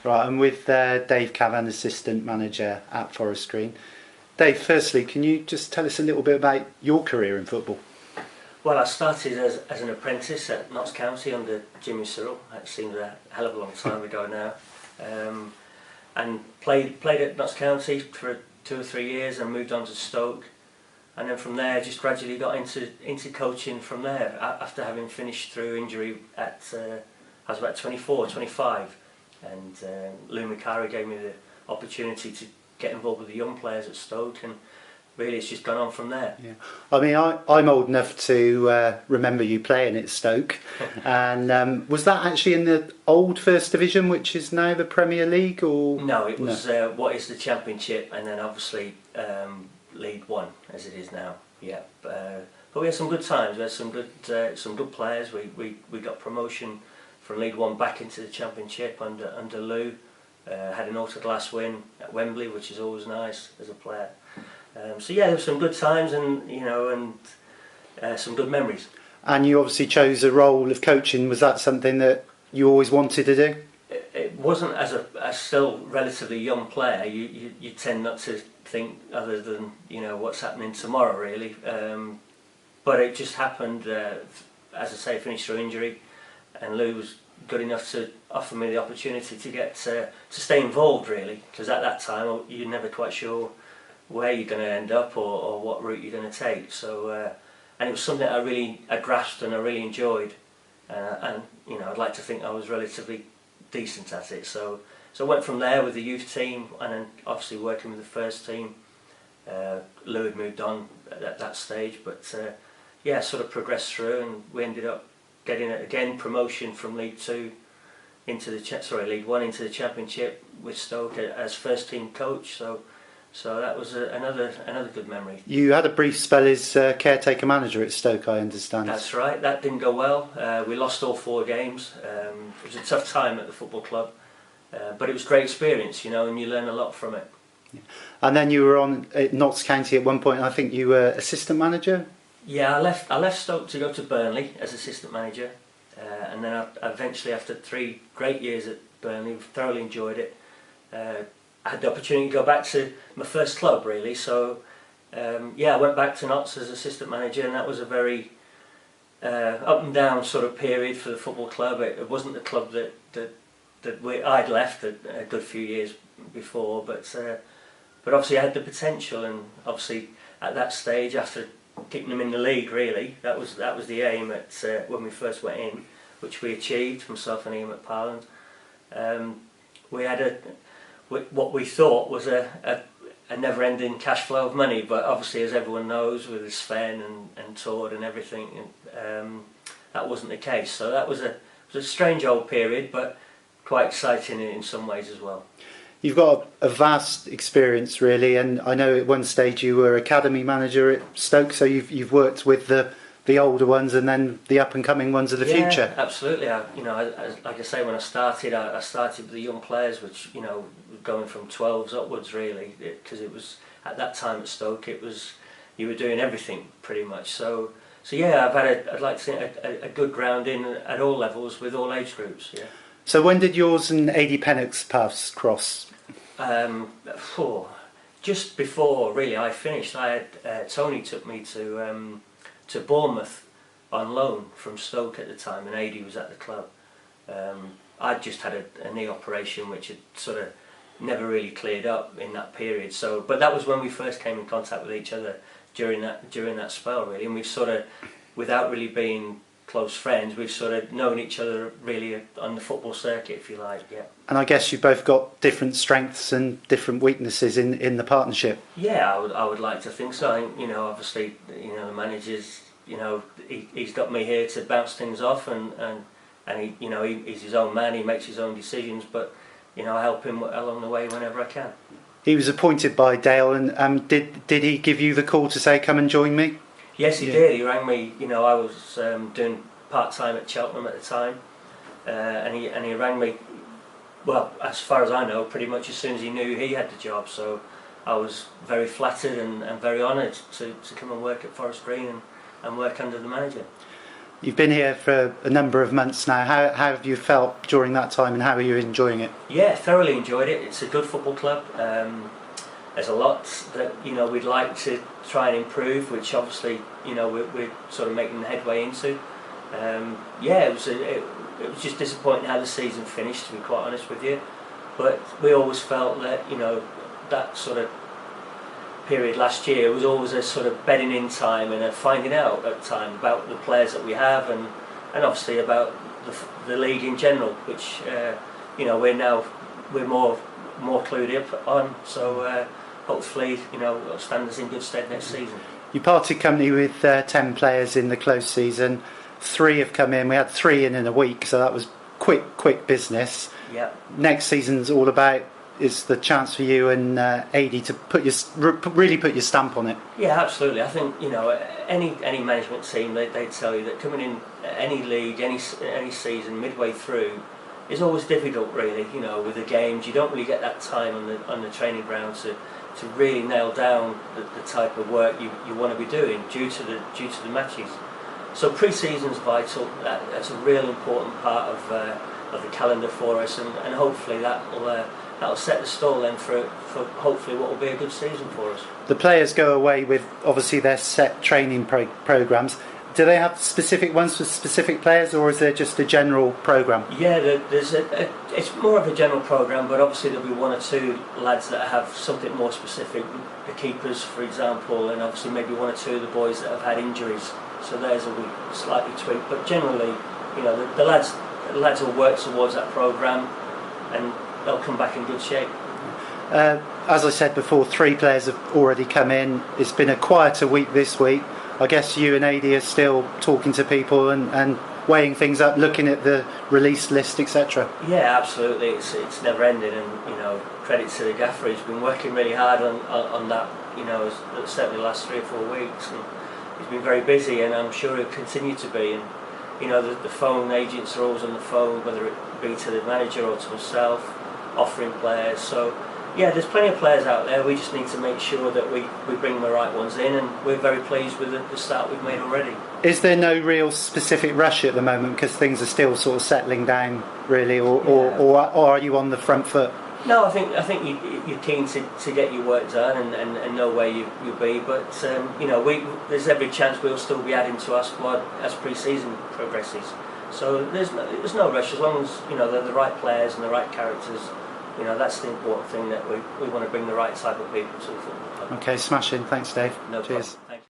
Right, I'm with Dave Kevan, assistant manager at Forest Green. Dave, firstly, can you just tell us a little bit about your career in football? Well, I started as an apprentice at Notts County under Jimmy Searle. That seems a hell of a long time ago now. And played at Notts County for 2 or 3 years and moved on to Stoke. And then from there, just gradually got into coaching from there. After having finished through injury at, I was about 24, 25. And Lou Macari gave me the opportunity to get involved with the young players at Stoke, and really it's just gone on from there. Yeah, I mean, I'm old enough to remember you playing at Stoke, and was that actually in the old First Division, which is now the Premier League, or no? It was what is the Championship, and then obviously League One as it is now. Yeah, but we had some good times. We had some good players. We got promotion from League One back into the Championship under Lou. Had an auto-glass win at Wembley, which is always nice as a player. So yeah, there were some good times, and some good memories. And you obviously chose a role of coaching. Was that something that you always wanted to do? It wasn't as a still relatively young player. You tend not to think other than what's happening tomorrow, really. But it just happened. As I say, finished through injury, and Lou was good enough to offer me the opportunity to get to stay involved, really, because at that time you're never quite sure where you're going to end up or what route you're going to take. So and it was something I grasped and I really enjoyed, and I'd like to think I was relatively decent at it. So I went from there with the youth team, and then obviously working with the first team. Lou had moved on at that stage, but sort of progressed through, and we ended up getting again promotion from League Two into the League One into the Championship with Stoke as first team coach. So that was another good memory. You had a brief spell as caretaker manager at Stoke, I understand. That's right. That didn't go well. We lost all 4 games. It was a tough time at the football club, but it was a great experience, and you learn a lot from it. Yeah. And then you were on at Notts County at one point. I think you were assistant manager. Yeah, I left Stoke to go to Burnley as assistant manager, and then I eventually, after 3 great years at Burnley, thoroughly enjoyed it. I had the opportunity to go back to my first club, really. So I went back to Notts as assistant manager, and that was a very up and down sort of period for the football club. It wasn't the club that I'd left a good few years before, but obviously I had the potential, and obviously at that stage, after keeping them in the league, really, that was the aim at when we first went in, which we achieved, myself and Ian McParland. We had what we thought was a never-ending cash flow of money, but obviously, as everyone knows, with Sven and Tord and everything, that wasn't the case. So that was a strange old period, but quite exciting in some ways as well. You've got a vast experience, really, and I know at one stage you were academy manager at Stoke, so you've worked with the older ones and then the up and coming ones of the future. Absolutely. Like I say, when I started with the young players, which going from 12s upwards, really, because it was at that time at Stoke, you were doing everything pretty much. So yeah, I'd like to think a good grounding at all levels with all age groups. Yeah. So when did yours and Adi Pennock's paths cross? Just before really I finished. I had Tony took me to Bournemouth on loan from Stoke at the time, and Adi was at the club. I'd just had a knee operation which had sort of never really cleared up in that period. So, but that was when we first came in contact with each other during that spell, really, and we've sort of, without really being close friends, we've sort of known each other really on the football circuit, if you like. Yeah. And I guess you've both got different strengths and different weaknesses in the partnership. Yeah, I would like to think so. I think, obviously, the manager's, he's got me here to bounce things off, and he's his own man. He makes his own decisions, but I help him along the way whenever I can. He was appointed by Dale, and did he give you the call to say, come and join me? Yes, he did. He rang me. I was doing part-time at Cheltenham at the time, and he rang me, well, as far as I know, pretty much as soon as he knew he had the job. So I was very flattered and very honoured to come and work at Forest Green and work under the manager. You've been here for a number of months now. How have you felt during that time, and how are you enjoying it? Yeah, thoroughly enjoyed it. It's a good football club. There's a lot that we'd like to try and improve, which obviously we're sort of making headway into. Yeah, it was just disappointing how the season finished, to be quite honest with you. But we always felt that that sort of period last year was always a sort of bedding in time and a finding out at time about the players that we have, and obviously about the league in general, which we're more clued up on. So hopefully it'll stand us in good stead next season. You parted company with 10 players in the close season. 3 have come in. We had 3 in a week, so that was quick business. Yeah. Next season's all about is the chance for you and Adi to really put your stamp on it. Yeah, absolutely. I think any management team they'd tell you that coming in any league, any season midway through is always difficult. Really, with the games, you don't really get that time on the training ground to really nail down the type of work you want to be doing due to the matches. So pre-season's vital. That's a real important part of the calendar for us, and hopefully that'll set the stall then for hopefully what will be a good season for us. The players go away with obviously their set training programs. Do they have specific ones for specific players, or is there just a general program? Yeah, there's it's more of a general program, but obviously there'll be 1 or 2 lads that have something more specific. The keepers, for example, and obviously maybe 1 or 2 of the boys that have had injuries. So theirs will be slightly tweaked, but generally, the lads will work towards that program, and they'll come back in good shape. As I said before, 3 players have already come in. It's been a quieter week this week. I guess you and Adi are still talking to people and weighing things up, looking at the release list, etc. Yeah, absolutely. It's never ending, and credit to the gaffer. He's been working really hard on that. Certainly the last 3 or 4 weeks, and he's been very busy, and I'm sure he'll continue to be. And the phone agents are always on the phone, whether it be to the manager or to myself, offering players. So yeah, there's plenty of players out there. We just need to make sure that we bring the right ones in, and we're very pleased with the start we've made already. Is there no real specific rush at the moment because things are still sort of settling down, really, or are you on the front foot? No, I think you're keen to get your work done and know where you'll be, but there's every chance we'll still be adding to our squad as pre-season progresses. So there's no rush, as long as they're the right players and the right characters. That's the important thing, that we want to bring the right type of people to the football club. Okay, smashing. Thanks, Dave. No Cheers. problem.